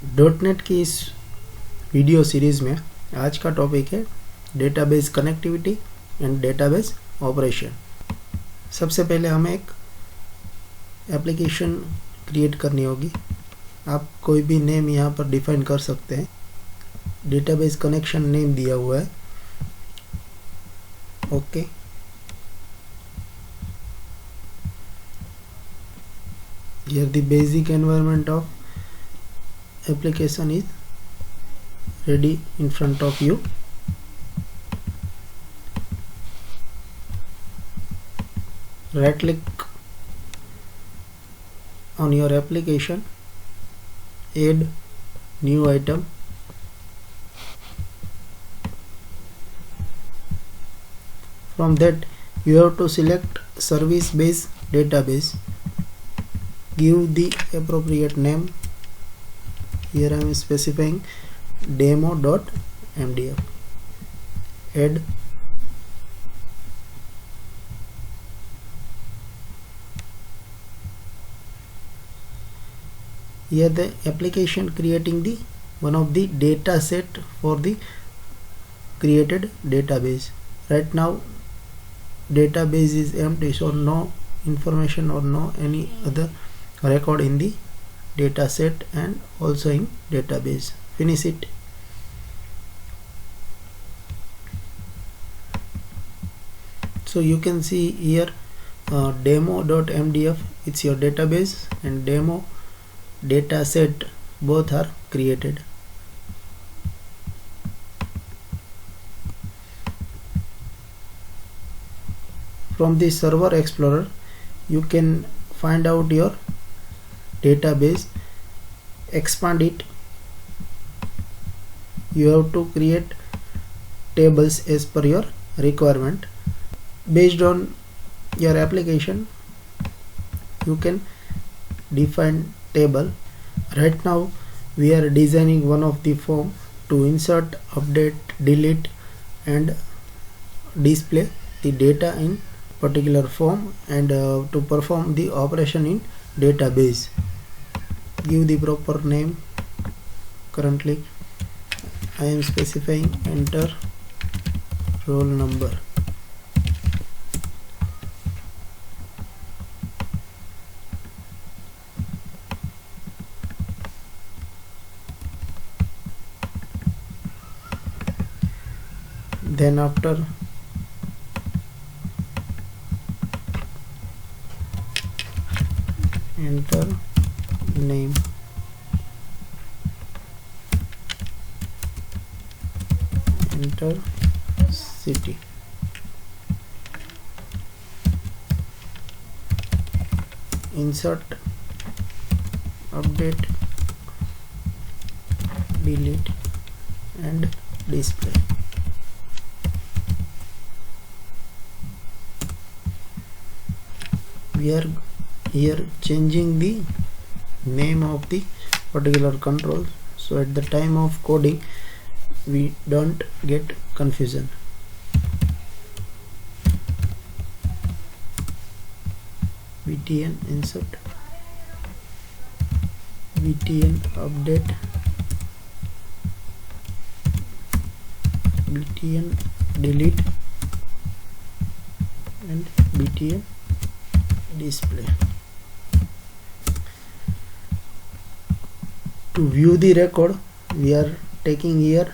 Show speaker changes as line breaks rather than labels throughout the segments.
.NET की इस video series में आज का टॉपिक है database connectivity and database operation. सबसे पहले हमें एक एप्लीकेशन क्रिएट करनी होगी। आप कोई भी नेम यहाँ पर डिफाइन कर सकते हैं। डेटाबेस कनेक्शन नेम दिया हुआ है। Okay, here the basic environment of application is ready in front of you. Right click on your application, add new item, from that you have to select service based database, give the appropriate name. Here I am specifying demo.mdf, add here the application creating the one of the data set for the created database. Right now database is empty, so no information or no any other record in the data set and also in database. Finish it. So you can see here demo.mdf, it's your database, and demo data set both are created. From the server explorer you can find out your database, expand it. You have to create tables as per your requirement. Based on your application you can define table. Right now we are designing one of the form to insert, update, delete and display the data in particular form and to perform the operation in database. Give the proper name. Currently I am specifying enter roll number. Then after enter name, enter city, insert, update, delete and display. We are here changing the name of the particular control, so at the time of coding we don't get confusion. btn insert, btn update, btn delete and btn display. To view the record we are taking here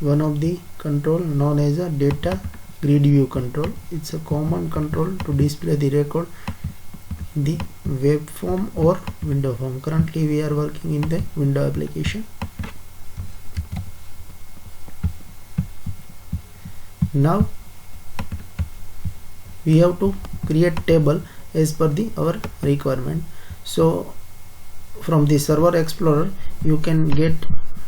one of the control known as a data grid view control. It's a common control to display the record in the web form or window form. Currently we are working in the window application. Now we have to create table as per our requirement. So from the server explorer you can get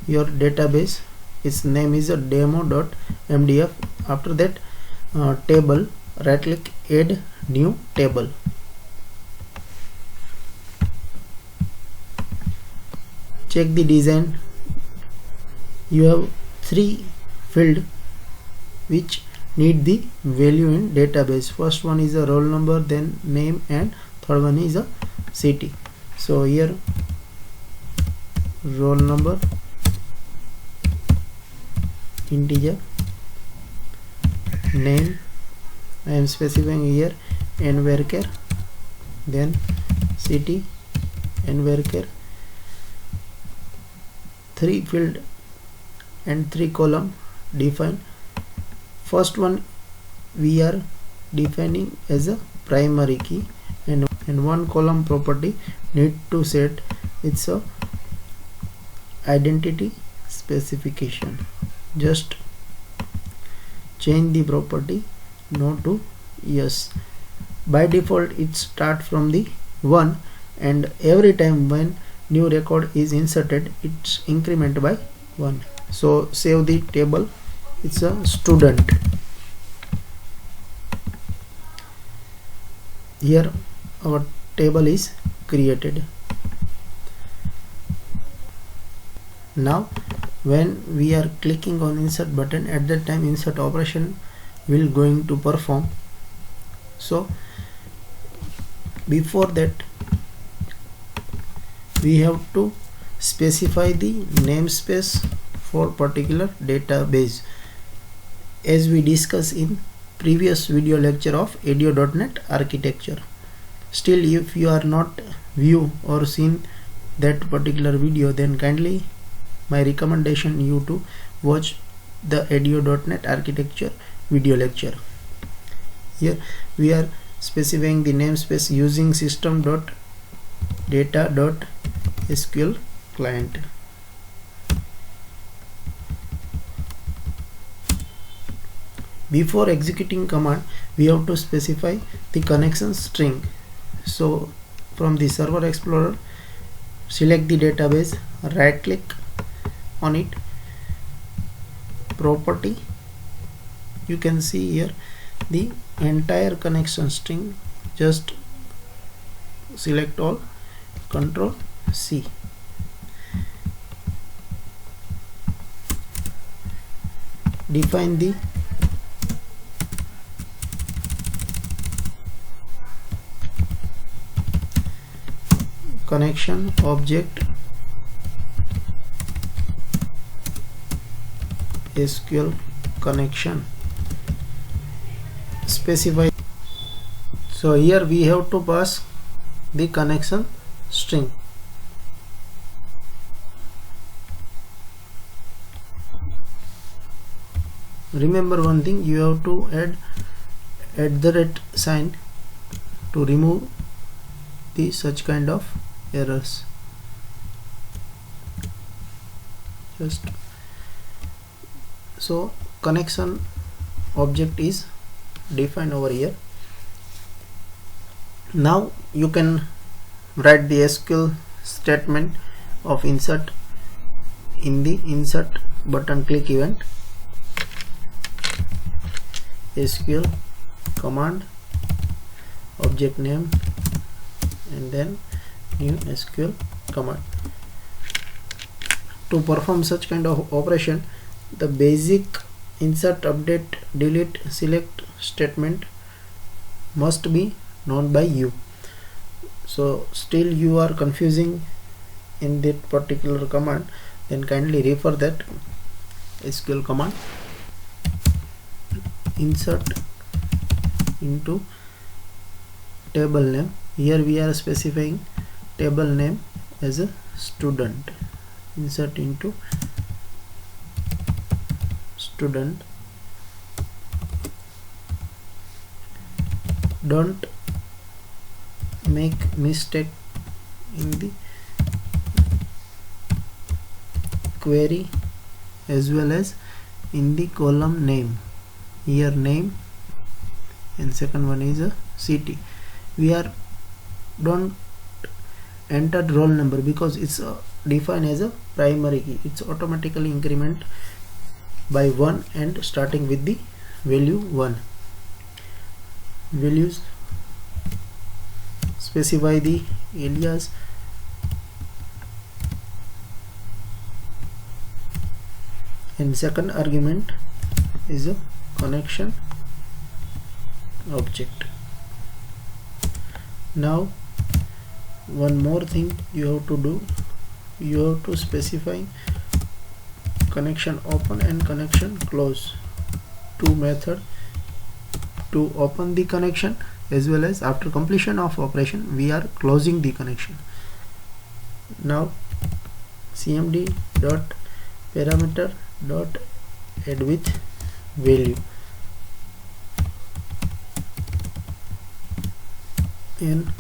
your database. Its name is a demo.mdf. After that table, right click, add new table. Check the design. You have three fields which need the value in database. First one is a roll number, then name, and third one is a city. So here roll number integer, name I am specifying here, and varchar, then city and varchar, 3 field and 3 column define. First one we are defining as a primary key, and 1 column property need to set it's a identity specification. Just change the property no to yes. By default it start from the 1, and every time when new record is inserted it's increment by 1. So save the table, it's a student. Here our table is created. Now when we are clicking on insert button, at that time insert operation will going to perform. So before that we have to specify the namespace for particular database, as we discussed in previous video lecture of ADO.NET architecture. Still, if you are not view or seen that particular video, then kindly my recommendation you to watch the ADO.NET architecture video lecture. Here we are specifying the namespace using system.data.sql client. Before executing command, we have to specify the connection string. So from the Server Explorer, select the database, right click on it, property, you can see here the entire connection string. Just select all, Control C. Define the connection object SQL connection, specify. So here we have to pass the connection string. Remember one thing, you have to add @ sign to remove the such kind of errors. Just so connection object is defined over here. Now you can write the SQL statement of insert in the insert button click event. SQL command object name and then new SQL command. To perform such kind of operation, the basic insert, update, delete, select statement must be known by you. So still you are confusing in that particular command, then kindly refer that SQL command. Insert into table name. Here we are specifying table name as a student. Insert into student. Don't make mistake in the query as well as in the column name. Here name and second one is a city. We are don't enter roll number because it's defined as a primary key. It's automatically increment by 1 and starting with the value 1. Values, specify the alias, and second argument is a connection object. Now one more thing you have to do, you have to specify connection open and connection close, two method to open the connection, as well as after completion of operation we are closing the connection. Now cmd dot parameter dot add with value, in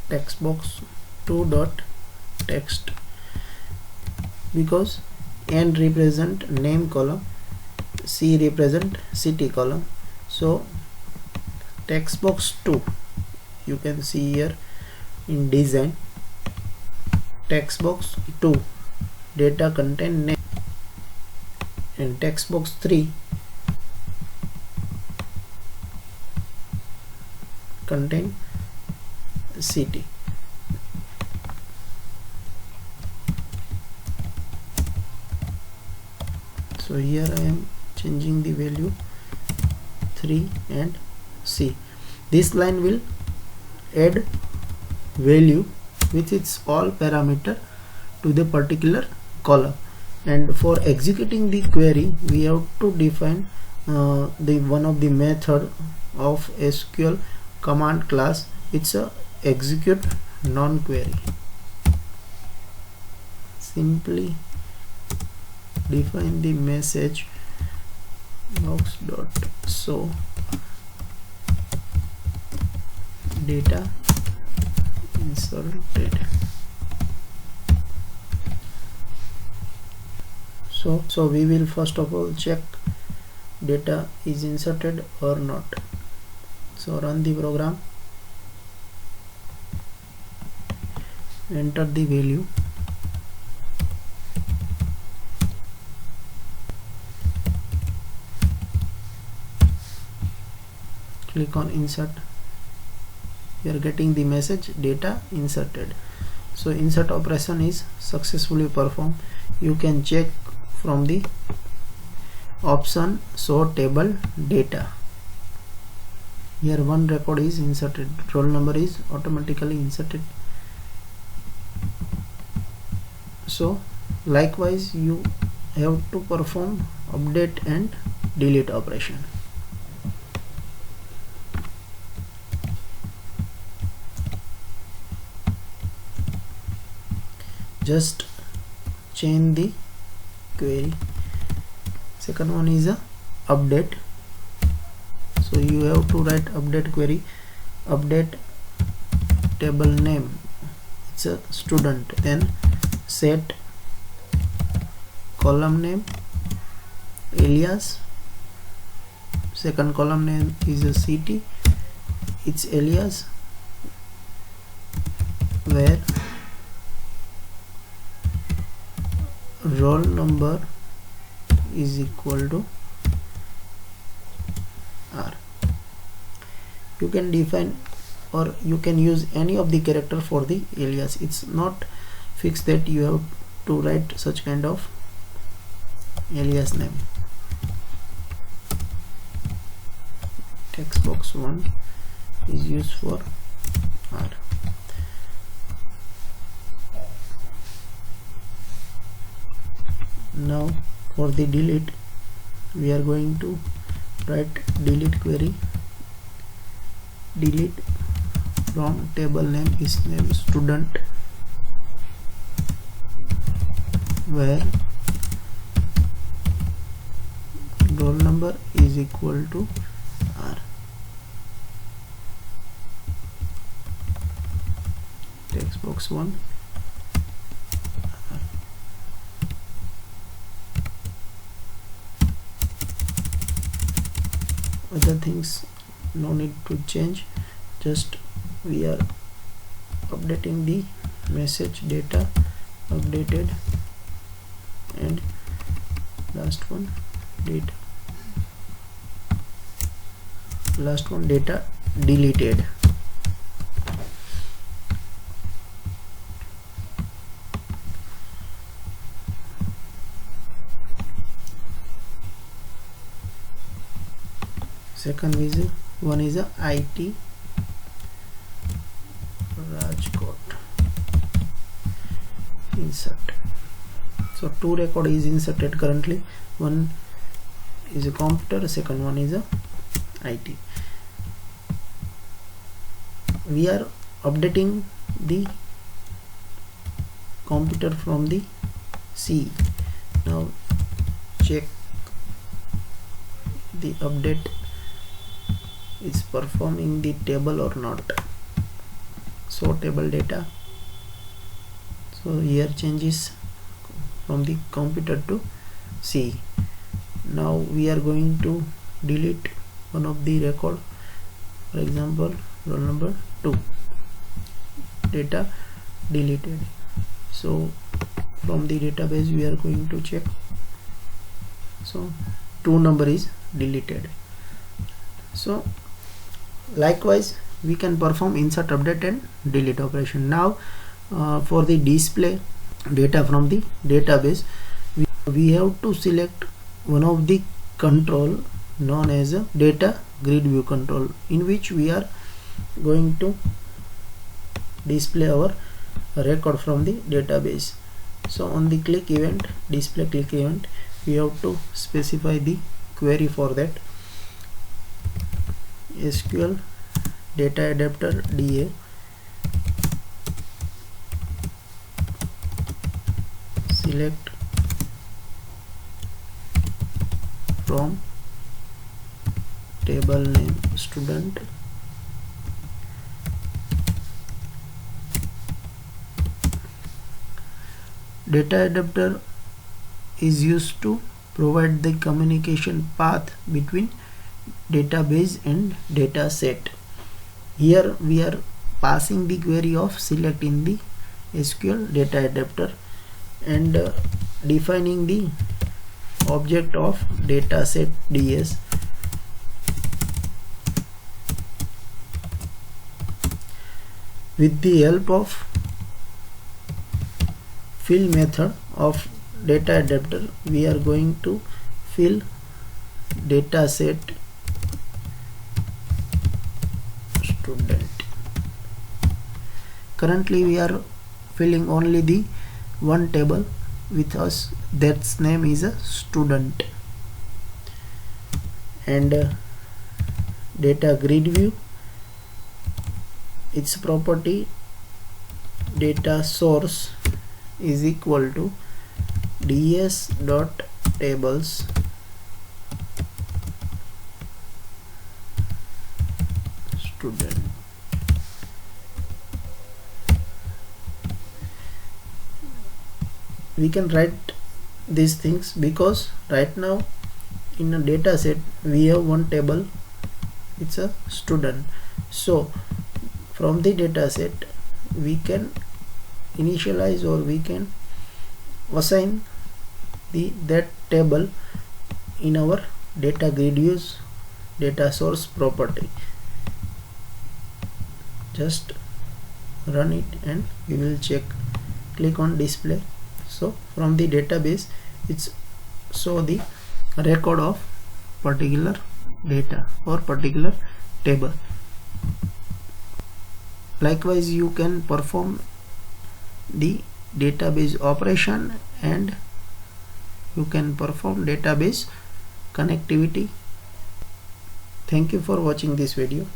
text box 2 dot text, because n represent name column, c represent city column, so text box 2, you can see here in design, text box 2 data contain name, and text box 3 contain city. So here I am changing the value 3 and C. This line will add value with its all parameter to the particular column, and for executing the query we have to define the one of the method of SQL command class. It's a execute non-query. Simply define the message box dot show data inserted. So we will first of all check data is inserted or not. So run the program, enter the value, click on insert. We are getting the message data inserted. So insert operation is successfully performed. You can check from the option show table data. Here one record is inserted, roll number is automatically inserted. So likewise you have to perform update and delete operation. Just change the query. Second one is a update. So you have to write update query, update table name, it's a student, then set column name alias, second column name is a city, its alias, where roll number is equal to R. You can define or you can use any of the character for the alias. It's not fixed that you have to write such kind of alias name. Text box 1 is used for R. Now for the delete, we are going to write delete query, delete from table name is name student, where roll number is equal to R. Text box 1 other things no need to change, just we are updating the message data updated, and last one data deleted. Second one is a IT Rajkot. insert. So two record is inserted currently. One is a computer, second one is a IT. We are updating the computer from the C. Now check the update is performing the table or not. So table data. So here changes from the computer to C. Now we are going to delete one of the record, for example roll number 2, data deleted. So from the database we are going to check. So 2 number is deleted. So likewise we can perform insert, update and delete operation. Now for the display data from the database, we have to select one of the control known as a data grid view control, in which we are going to display our record from the database. So on the click event, display click event, we have to specify the query for that. SQL data adapter DA select from table name student data adapter is used to provide the communication path between database and data set. Here we are passing the query of select in the SQL data adapter and defining the object of dataset DS. With the help of fill method of data adapter, we are going to fill dataset student. Currently we are filling only the one table with us, that's name is a student, and data grid view, its property data source is equal to ds dot tables student. We can write these things because right now in a data set we have one table, it's a student. So from the data set we can initialize or we can assign that table in our data grid views data source property. Just run it and we will check. Click on display. So from the database it's show the record of particular data or particular table. Likewise you can perform the database operation and you can perform database connectivity. Thank you for watching this video.